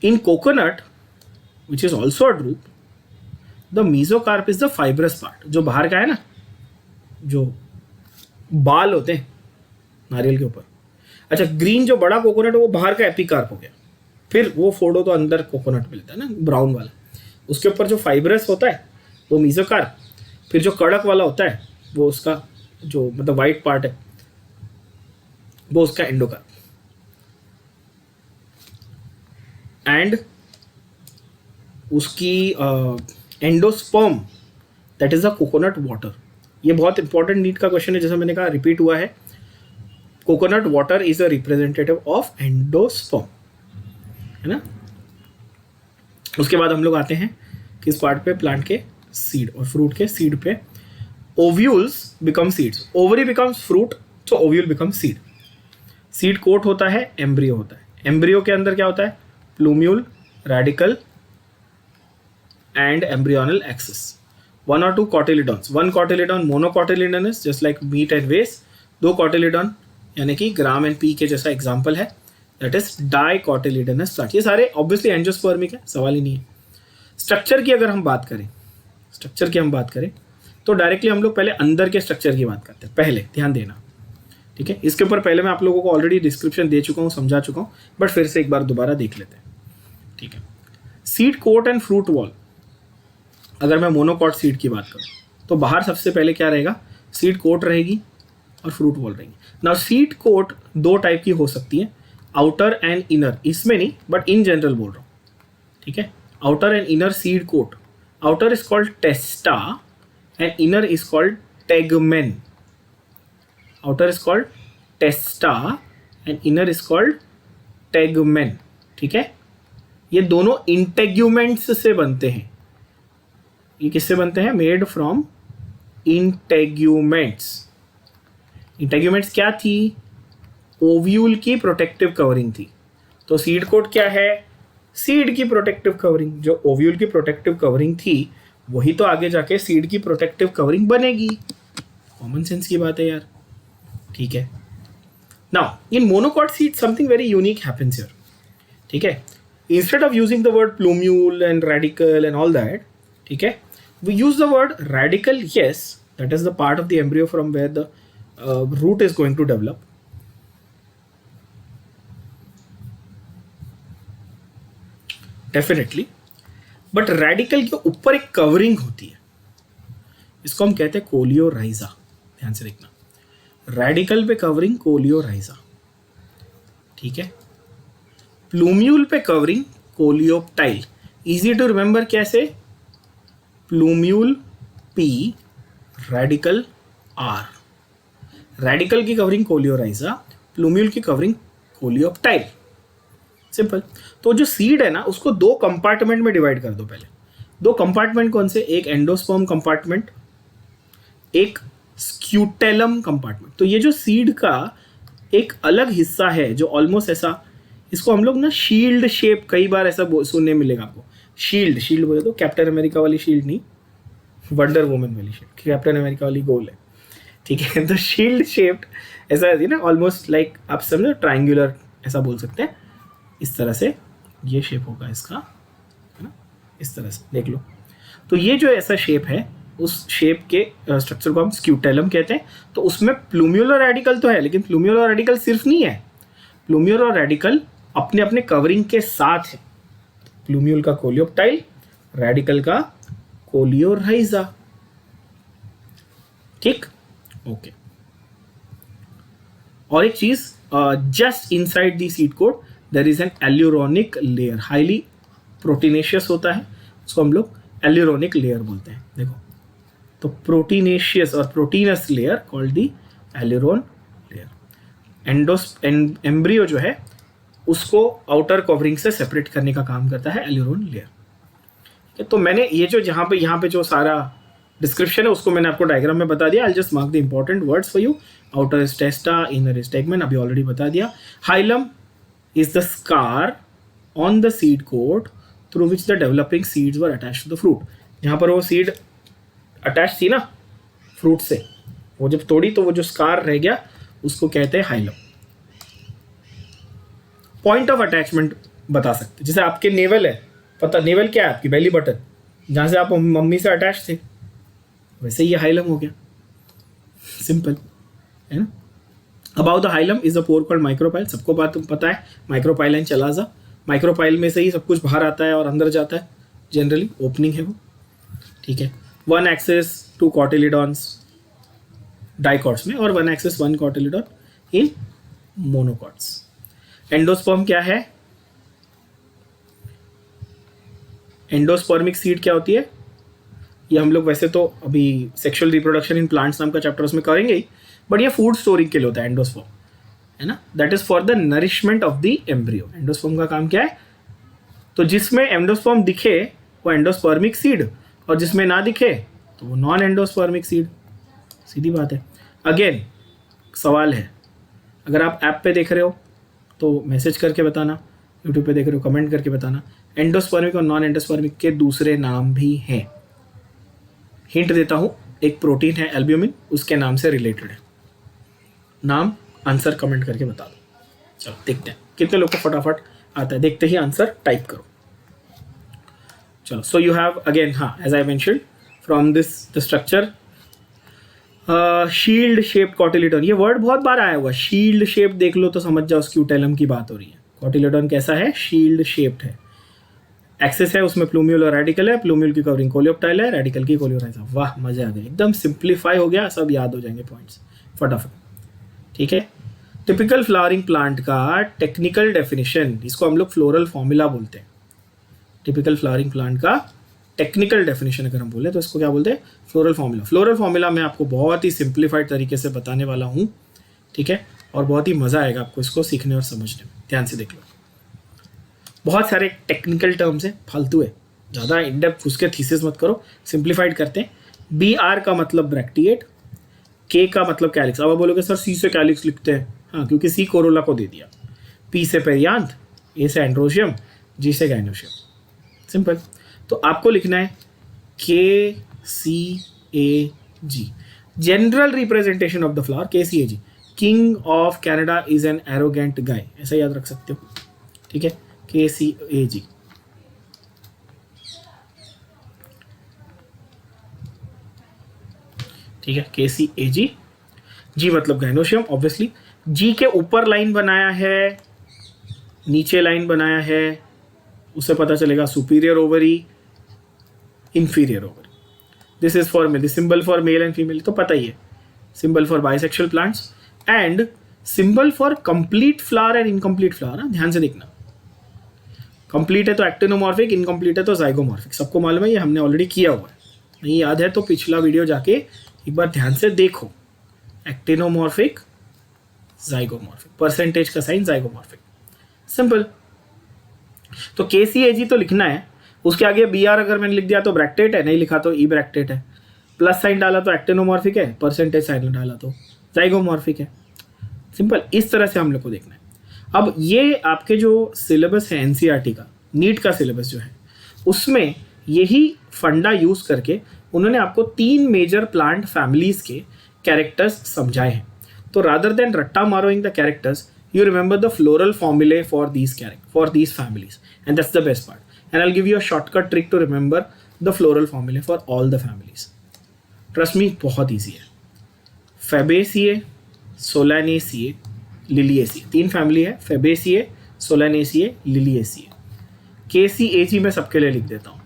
In coconut which is also a drupe, the mesocarp is the fibrous part, जो बाहर का है ना, जो बाल होते हैं नारियल के ऊपर। अच्छा, ग्रीन जो बड़ा कोकोनट है वो बाहर का एपिकार्प हो गया, फिर वो फोड़ो तो अंदर कोकोनट मिलता है ना, ब्राउन वाला, उसके ऊपर जो फाइब्रस होता है वो मीजोकार्प, फिर जो कड़क वाला होता है वो उसका जो मतलब वाइट पार्ट है वो उसका एंडोकार्प। एंड उसकी endosperm that is the coconut water. ये बहुत इंपॉर्टेंट नीट का क्वेश्चन है, जैसा मैंने कहा रिपीट हुआ है। Coconut water is a representative of endosperm, है ना। उसके बाद हम लोग आते हैं किस पार्ट पे, प्लांट के सीड और फ्रूट के सीड पे। Ovules become seeds, ovary becomes fruit, तो ovule become seed. Seed coat होता है, एम्ब्रियो होता है। एम्ब्रियो के अंदर क्या होता है, plumule, radical and embryonal axis. 1 or 2 cotyledons, 1 cotyledon monocotyledonous just like wheat and maize, 2 cotyledon यानी कि ग्राम एंड पी के जैसा एग्जाम्पल है, दैट इज डाइकोटिलिडनस प्लांट। ये सारे ऑब्वियसली एंजियोस्पर्मिक है, सवाल ही नहीं है। स्ट्रक्चर की अगर हम बात करें, तो डायरेक्टली हम लोग पहले अंदर के स्ट्रक्चर की बात करते हैं, पहले ध्यान देना, ठीक है। इसके ऊपर पहले मैं आप लोगों को ऑलरेडी डिस्क्रिप्शन दे चुका हूँ, समझा चुका हूँ, बट फिर से एक बार दोबारा देख लेते हैं, ठीक है। Seed coat and fruit wall, अगर मैं मोनोकॉट सीड की बात करूँ तो बाहर सबसे पहले क्या रहेगा, सीड कोट रहेगी और फ्रूट वॉल रहेगी। नाउ सीड कोट 2 टाइप की हो सकती है, आउटर एंड इनर, इसमें नहीं बट इन जनरल बोल रहा हूँ, ठीक है। Outer and inner seed coat, outer is called testa and inner is called tegmen. Outer is called testa and inner is called tegmen, ठीक है। ये दोनों इंटेग्यूमेंट्स से बनते हैं। ये किससे बनते हैं, मेड फ्रॉम इंटेग्यूमेंट्स। इंटेग्यूमेंट्स क्या थी, ओव्यूल की प्रोटेक्टिव कवरिंग थी। तो सीड कोट क्या है, सीड की प्रोटेक्टिव कवरिंग। जो ओव्यूल की प्रोटेक्टिव कवरिंग थी वही तो आगे जाके सीड की प्रोटेक्टिव कवरिंग बनेगी। कॉमन सेंस की बात है यार, ठीक है। Now in monocot seed something very unique happens here, ठीक है। Instead of using the word plumule and radical and all that, ठीक है, we use the word radical, yes, that is the part of the embryo from where the root is going to develop, definitely, but radical के ऊपर एक covering होती है, इसको हम कहते हैं कोलियोराइजा। ध्यान से देखना, रेडिकल पे कवरिंग कोलियोराइजा, ठीक है। प्लूम्यूल पे covering coleoptile. Easy to remember कैसे, plumule P, radicle R. Radicle की कवरिंग कोलियोराइजा, प्लूम्यूल की कवरिंग कोलियोप्टाइल, सिंपल। तो जो सीड है ना उसको दो कंपार्टमेंट में डिवाइड कर दो। पहले दो कंपार्टमेंट कौन से, एक एंडोस्पर्म कंपार्टमेंट, एक स्क्यूटेलम कंपार्टमेंट। तो ये जो सीड का एक अलग हिस्सा है जो ऑलमोस्ट ऐसा, इसको हम लोग ना शील्ड शेप, कई बार ऐसा सुनने मिलेगा आपको, शील्ड। शील्ड बोले तो कैप्टन अमेरिका वाली शील्ड नहीं, वंडर वुमन वाली शील्ड, कैप्टन अमेरिका वाली गोल है, ठीक है। तो शील्ड शेप्ड ऐसा है ना, ऑलमोस्ट लाइक आप समझो ट्रायंगुलर ऐसा बोल सकते हैं। इस तरह से ये शेप होगा इसका, है ना, इस तरह से देख लो। तो ये जो ऐसा शेप है, उस शेप के स्ट्रक्चर को हम स्क्यूटेलम कहते हैं। तो उसमें प्लूम्यूल और रेडिकल तो है, लेकिन प्लूम्यूल और रेडिकल सिर्फ नहीं है, प्लूम्यूल और रेडिकल अपने अपने कवरिंग के साथ है। प्लूम्यूल का कोलियोप्टाइल, रेडिकल का कोलियोराइजा, ठीक, ओके। और एक चीज, just inside the seed coat there is an aleuronic layer, highly proteinaceous होता है, उसको हम लोग एल्यूरोनिक लेयर बोलते हैं। देखो, तो प्रोटीनेशियस और proteins layer called the aleurone layer. Embryo जो है उसको आउटर कवरिंग से सेपरेट करने का काम करता है एल्यूरोन लेयर। तो मैंने ये जो यहाँ पे जो सारा डिस्क्रिप्शन है उसको मैंने आपको डायग्राम में बता दिया। I just mark the important words for you. Outer is testa, inner is tegmen, अभी ऑलरेडी बता दिया। Hilum is the scar on the seed coat through which the developing seeds were attached to the fruit. जहाँ पर वो seed attach थी ना fruit से, वो जब तोड़ी तो वो जो स्कार रह गया उसको कहते हैं हाइलम। पॉइंट ऑफ अटैचमेंट बता सकते, जैसे आपके नेवल है, पता नेवल क्या है आपकी, बेली बटन, जहाँ से आप मम्मी से अटैच थे, वैसे ये हाइलम हो गया, सिंपल है ना। About the hilum is the pore called micropyle. सबको बात पता है, माइक्रोपाइल एंड चलाजा। माइक्रोपाइल में से ही सब कुछ बाहर आता है और अंदर जाता है, जनरली ओपनिंग है वो, ठीक है। One axis two cotyledons dicots में, और one axis one cotyledon in monocots. Endosperm क्या है, एंडोस्पर्मिक सीड क्या होती है, ये हम लोग वैसे तो अभी सेक्सुअल रिप्रोडक्शन इन प्लांट्स नाम का चैप्टर उसमें करेंगे ही, बट ये फूड स्टोरिंग के लिए होता है एंडोस्पर्म, है ना। That is for the nourishment of the embryo. Endosperm का काम क्या है, तो जिसमें एंडोस्पर्म दिखे वो एंडोस्पर्मिक सीड, और जिसमें ना दिखे तो वो नॉन एंडोस्पर्मिक सीड, सीधी बात है। अगेन सवाल है, अगर आप ऐप पे देख रहे हो तो मैसेज करके बताना, यूट्यूब पे देख रहे हो कमेंट करके बताना, एंडोस्पर्मिक और नॉन एंडोस्पर्मिक के दूसरे नाम भी हैं। हिंट देता हूँ, एक प्रोटीन है एल्ब्यूमिन, उसके नाम से रिलेटेड है, नाम आंसर कमेंट करके बता दो। चलो देखते हैं कितने लोग को फटाफट आता है, देखते ही आंसर टाइप करो। चलो, सो यू हैव अगेन, हाँ, as I mentioned from this the structure, shield shaped cotyledon. ये वर्ड बहुत बार आया हुआ, शील्ड शेप देख लो तो समझ जाओ स्क्यूटेलम की बात हो रही है। कॉटिलिडॉन कैसा है, शील्ड शेप्ड है, एक्सेस है उसमें प्लूम्यूल और रेडिकल है, प्लूम्यूल की कवरिंग कोलियोप्टाइल है, रेडिकल की कोलियोराइजा। वाह, मजा आ गया, एकदम सिंप्लीफाई हो गया, सब याद हो जाएंगे पॉइंट्स फटाफट, ठीक है। टिपिकल फ्लावरिंग प्लांट का टेक्निकल डेफिनेशन, इसको हम लोग फ्लोरल फॉर्मूला बोलते हैं। टिपिकल फ्लावरिंग प्लांट का टेक्निकल डेफिनेशन अगर हम बोले तो इसको क्या बोलते हैं, फ्लोरल फॉर्मूला। फ्लोरल फॉर्मूला मैं आपको बहुत ही सिंप्लीफाइड तरीके से बताने वाला हूँ, ठीक है, और बहुत ही मज़ा आएगा आपको इसको सीखने और समझने में। ध्यान से देख लो, बहुत सारे टेक्निकल टर्म्स हैं, फालतू है, ज़्यादा इन डेप्थ घुस के थीसिस मत करो, सिंप्लीफाइड करते हैं। BR का मतलब ब्रैक्टिएट, K का मतलब कैलिक्स। अब आप बोलोगे सर C से कैलिक्स लिखते हैं, हाँ, क्योंकि C कोरोला को दे दिया, P से पेरियांथ, A से एंड्रोशियम, G से गाइनोशियम, सिंपल। तो आपको लिखना है KCAG, general representation of the flower, KCAG। King of Canada is an arrogant guy, ऐसा याद रख सकते हो, ठीक है, KCAG। ठीक है, KCAG। G मतलब गाइनोशियम ऑब्वियसली। G के ऊपर लाइन बनाया है, नीचे लाइन बनाया है, उससे पता चलेगा superior ovary, inferior ovary. This is for male, symbol for male and female तो पता ही है. Symbol for bisexual plants and symbol for complete flower and incomplete flower. ध्यान से देखना, कंप्लीट है तो एक्टिनोमॉर्फिक, इनकम्प्लीट है तो जाइगोमॉर्फिक. सबको मालूम है, ये हमने ऑलरेडी किया हुआ है. नहीं याद है तो पिछला वीडियो जाके एक बार ध्यान से देखो. एक्टिनोमॉर्फिक, जाइगोमॉर्फिक, परसेंटेज का साइन जाइगोमॉर्फिक, सिंपल. तो KCAG तो लिखना है, उसके आगे BR अगर मैंने लिख दिया तो ब्रैकेट है, नहीं लिखा तो ई ब्रैकेट है. प्लस साइन डाला तो एक्टिनोमॉर्फिक है, परसेंटेज साइन डाला तो जाइगोमॉर्फिक है. सिंपल. इस तरह से हम लोग को देखना है. अब ये आपके जो सिलेबस है NCERT का, नीट का सिलेबस जो है, उसमें यही फंडा यूज़ करके उन्होंने आपको 3 मेजर प्लांट फैमिलीज के कैरेक्टर्स समझाए हैं. तो रादर देन रट्टा मारोइंग the characters, you remember the floral formulae for these families, and that's the best part. And I'll give you a shortcut trick to remember the floral formulae for all the families. Trust me, बहुत easy है. Fabaceae, Solanaceae, Liliaceae, 3 family है. Fabaceae, Solanaceae, Liliaceae. KCAG मैं सबके लिए लिख देता हूँ.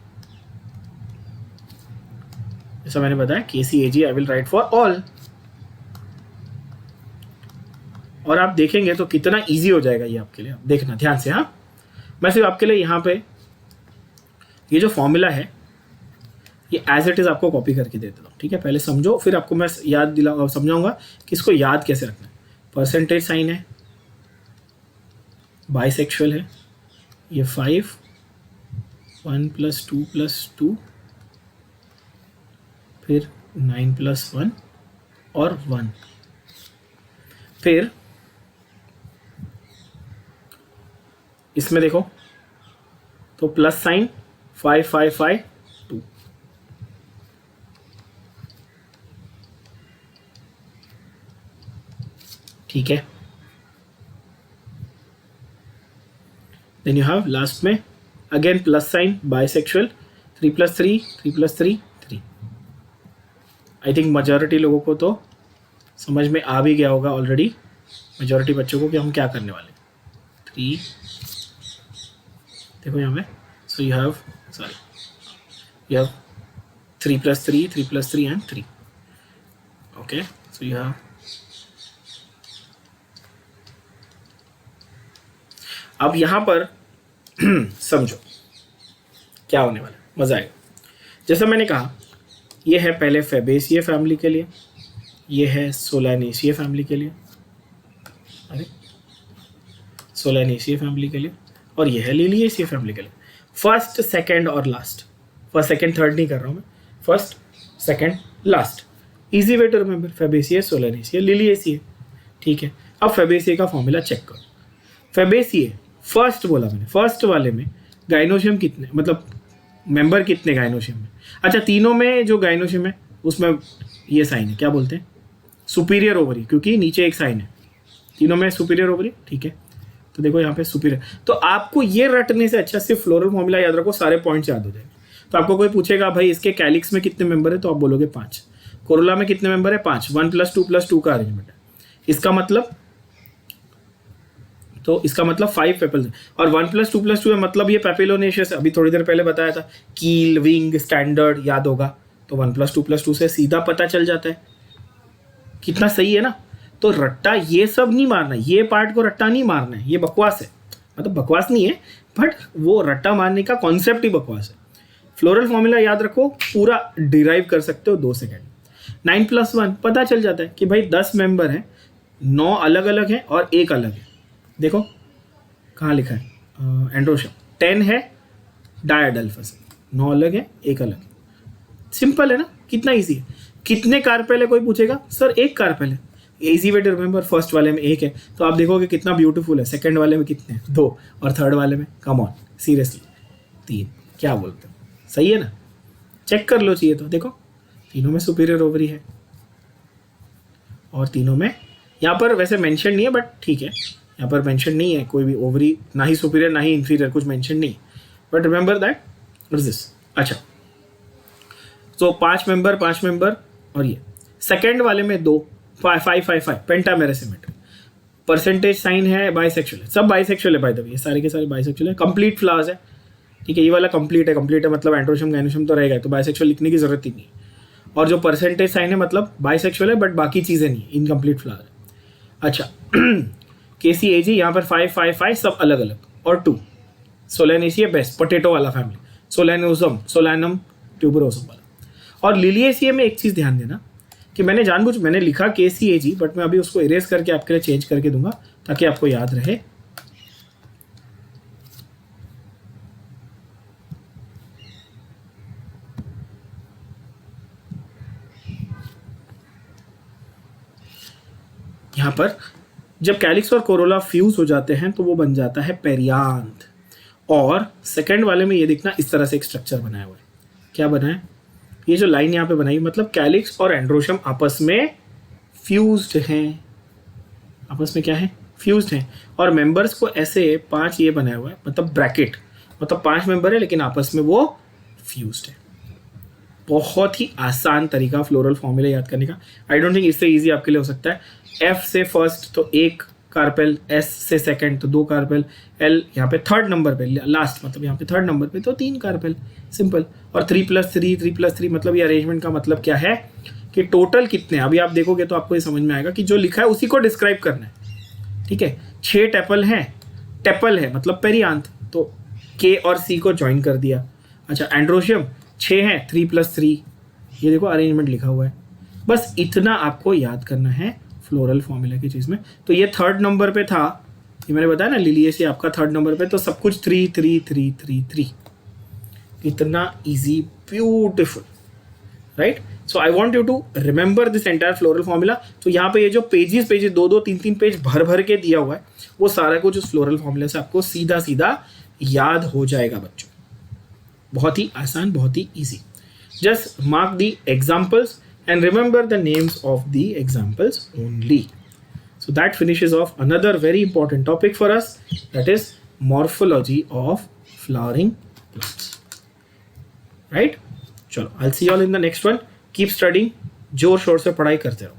जैसा मैंने बताया, KCAG I will write for all. और आप देखेंगे तो कितना इजी हो जाएगा ये आपके लिए. आप देखना ध्यान से. हाँ, मैं सिर्फ आपके लिए यहाँ पे ये जो फॉर्मूला है ये एज इट इज़ आपको कॉपी करके दे देता हूँ. ठीक है, पहले समझो, फिर आपको मैं याद समझाऊंगा कि इसको याद कैसे रखना है. परसेंटेज साइन है, बाइसेक्सुअल है, ये 5, 1 + 2 + 2, फिर 9 + 1 और 1. फिर इसमें देखो तो प्लस साइन 5, 5, 5, 2. ठीक है. देन यू हैव लास्ट में again plus sign, bisexual, 3 + 3, 3 + 3, 3. I think majority लोगों को तो समझ में आ भी गया होगा ऑलरेडी, मेजॉरिटी बच्चों को, कि हम क्या करने वाले. 3 देखो यहाँ पे. सो you have 3 + 3, 3 + 3 and 3. Okay, so you have. अब यहाँ पर समझो क्या होने वाला है, मजा आएगा. जैसा मैंने कहा, ये है पहले फेबेसिए फैमिली के लिए, ये है सोलानेसिए फैमिली के लिए, अरे सोलानेसिए फैमिली के लिए, और ये है लिलिएसिए फैमिली के लिए. फर्स्ट, सेकंड और लास्ट. फर्स्ट, सेकंड, थर्ड नहीं कर रहा हूँ मैं. First, second, last. Easy way to remember. Fabaceae, solanaceae, liliaceae. ठीक है. अब फेबेसिए का फॉर्मूला चेक करो. फेबेसिए फर्स्ट बोला मैंने, फर्स्ट वाले में गाइनोशियम कितने, मतलब मेंबर कितने गाइनोशियम में. अच्छा, तीनों में जो गाइनोशियम है उसमें ये साइन है, क्या बोलते हैं, सुपीरियर ओवरी, क्योंकि नीचे एक साइन है. तीनों में सुपीरियर ओवरी. ठीक है, तो देखो यहाँ पे सुपीरियर. तो आपको ये रटने से अच्छा सिर्फ फ्लोरल फॉर्मूला याद रखो, सारे पॉइंट्स याद हो जाएंगे. तो आपको कोई पूछेगा भाई इसके कैलिक्स में कितने मेंबर है, तो आप बोलोगे 5. कोरोला में कितने मेंबर है, 5. 1 + 2 + 2 का अरेंजमेंट है. इसका मतलब, तो इसका मतलब 5 पेपल्स. और 1 + 2 + 2 है, मतलब ये पेपिलोनेशियस. अभी थोड़ी देर पहले बताया था, कील, विंग, स्टैंडर्ड याद होगा. तो 1 + 2 + 2 से सीधा पता चल जाता है. कितना सही है ना. तो रट्टा ये सब नहीं मारना है, ये पार्ट को रट्टा नहीं मारना है, ये बकवास है. मतलब बकवास नहीं है, बट वो रट्टा मारने का कॉन्सेप्ट ही बकवास है. फ्लोरल फॉर्मूला याद रखो, पूरा डिराइव कर सकते हो 2 सेकेंड. 9 + 1 पता चल जाता है कि भाई 10 मेंबर हैं, 9 अलग अलग हैं और 1 अलग है. देखो कहाँ लिखा है, एंड्रोशियम. 10 है डायडल्फस, 9 अलग है, 1 अलग है. सिंपल है ना, कितना इजी है. कितने कार्पेल है कोई पूछेगा, सर 1 कार्पेल है. Easy way to remember, first वाले में 1 है, तो आप देखोगे कितना ब्यूटीफुल है. सेकंड वाले में कितने हैं, 2. और थर्ड वाले में, कम ऑन सीरियसली, 3. क्या बोलते हो, सही है ना. चेक कर लो चाहिए तो. देखो तीनों में सुपीरियर ओवरी है, और तीनों में, यहाँ पर वैसे मेंशन नहीं है बट ठीक है, यहाँ पर मेंशन नहीं है कोई भी ओवरी, ना ही सुपीरियर ना ही इंफीरियर, कुछ मेंशन नहीं. But remember that what is this. अच्छा, तो 5 मेंबर और ये सेकेंड वाले में 2, 5, 5, 5, 5 पेंटामेरा सिमेट्री. परसेंटेज साइन है, बाइसेक्सुअल है, सब बाइसेक्सुअल है बाय द वे, ये सारे के सारे बाइसेक्सुअल है. कंप्लीट फ्लावर्स है, ठीक है, ये वाला कंप्लीट है मतलब एंड्रोशियम गायनोशियम तो रहेगा, तो बाइसेक्सुअल लिखने की जरूरत ही नहीं है। और जो परसेंटेज साइन है मतलब बाइसेक्सुअल है बट बाकी चीज़ें नहीं, इनकम्प्लीट फ्लावर है। अच्छा KCAG यहाँ पर 5 5 5 सब अलग अलग, और 2 सोलेनेसिया बेस्ट पोटैटो वाला फैमिली, सोलेनोसम सोलैनम ट्यूबरोसम वाला। और लिलिएसिया में एक चीज़ ध्यान देना कि मैंने लिखा KCAG बट मैं अभी उसको इरेज करके आपके लिए चेंज करके दूंगा ताकि आपको याद रहे। यहाँ पर जब कैलिक्स और कोरोला फ्यूज हो जाते हैं तो वो बन जाता है पेरियांथ। और सेकंड वाले में ये देखना इस तरह से एक स्ट्रक्चर बनाया हुआ है, क्या बना है, ये जो लाइन यहाँ पे बनाई मतलब कैलिक्स और एंड्रोशियम आपस में फ्यूज्ड हैं, आपस में क्या है, फ्यूज्ड हैं। और मेंबर्स को ऐसे 5 ये बनाया हुआ है, मतलब ब्रैकेट, मतलब 5 मेंबर है लेकिन आपस में वो फ्यूज्ड है। बहुत ही आसान तरीका फ्लोरल फॉर्मूला याद करने का, आई डोंट थिंक इससे इजी आपके लिए हो सकता है। F से फर्स्ट तो 1 कार्पेल, S से सेकंड तो 2 कार्पेल, L यहाँ पे थर्ड नंबर पे लास्ट मतलब यहाँ पे थर्ड नंबर पे तो 3 कार्पेल, सिंपल। और 3+3 मतलब ये अरेंजमेंट का मतलब क्या है कि टोटल कितने, अभी आप देखोगे तो आपको ये समझ में आएगा कि जो लिखा है उसी को डिस्क्राइब करना है, ठीक है। 6 टेपल हैं, टेपल है मतलब पेरियांथ, तो K और C को ज्वाइन कर दिया। अच्छा एंड्रोशियम 6 हैं, 3+3, ये देखो अरेंजमेंट लिखा हुआ है। बस इतना आपको याद करना है फ्लोरल फॉर्मूला की चीज़ में। तो ये थर्ड नंबर पे था, ये मैंने बताया ना लिलिएसिया आपका थर्ड नंबर पे, तो सब कुछ 3 3 3 3 3, इतना easy, beautiful, right. So I want you to remember this entire floral formula. तो यहाँ पे ये जो पेजेस 2 3 3 पेज भर के दिया हुआ है वो सारा कुछ उस फ्लोरल फॉर्मूला से आपको सीधा सीधा याद हो जाएगा बच्चों, बहुत ही आसान, बहुत ही easy. Just mark the examples and remember the names of the examples only. So that finishes off another very important topic for us, that is morphology of flowering plants, right? Chalo, I'll see you all in the next one. Keep studying, जोर शोर से पढ़ाई करते रहो।